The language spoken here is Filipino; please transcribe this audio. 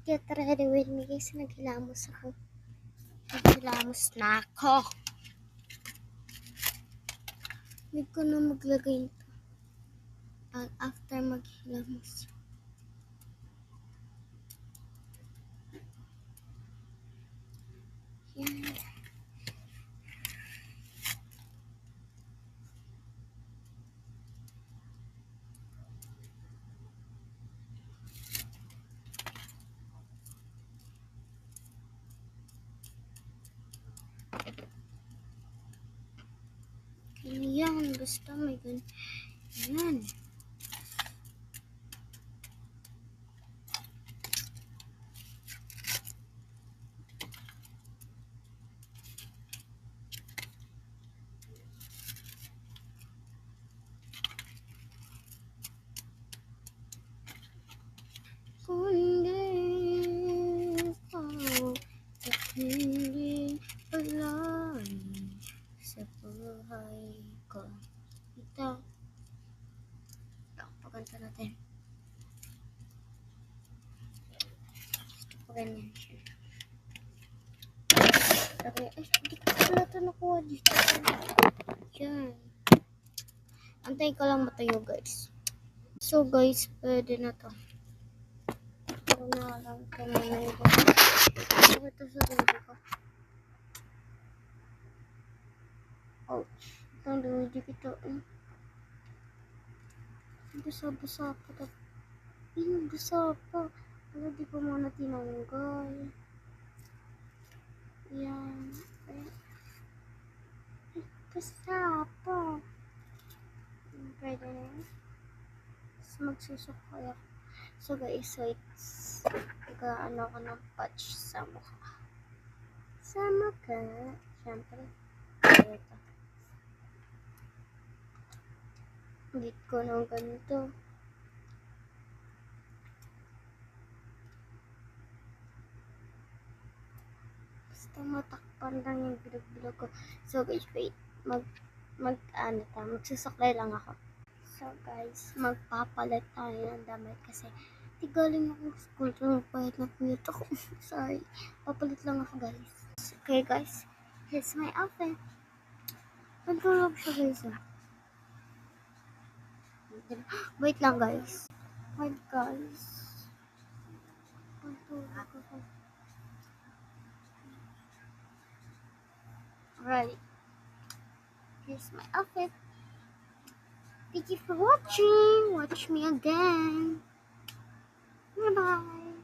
Get ready with me guys. Naghilamos ako. Naghilamos na ako. Hindi ko na maglagay ito. After maghilamos. Yan. Yan. Basta may ganyan. Yan. Kundi ikaw at hindi palay sa buhay ko. Ito pagkanta natin. Gusto pa ganyan siya. Okay, hindi ko pala ito nakuha dito. Yan. Antay ko lang matayo guys. So guys, pwede na to. Pero na lang ito na yung ito sa dulo ko. Ouch. Itong dulo ito. Basa-basa pa ito. Basa pa. Wala, di ko muna tinanggal. Yan. Basa pa. Pwede na yun. Magsusukay ako. So guys, so it's ano ko ng patch sa mukha. Sa mukha. Siyempre. Ito. Git ko ng ganito. Basta matakpan lang yung bilog-bilog ko. So guys, wait. Magsusuklay lang ako. So guys, magpapalit tayo ng damit kasi di galing ako sa school. So pahit na puyot ako. Sorry. Papalit lang ako guys. Okay guys, here's my outfit. Nagulog siya guys. Wait lang guys. Wait guys. Alright. Here's my outfit. Thank you for watching. Watch me again. Bye bye.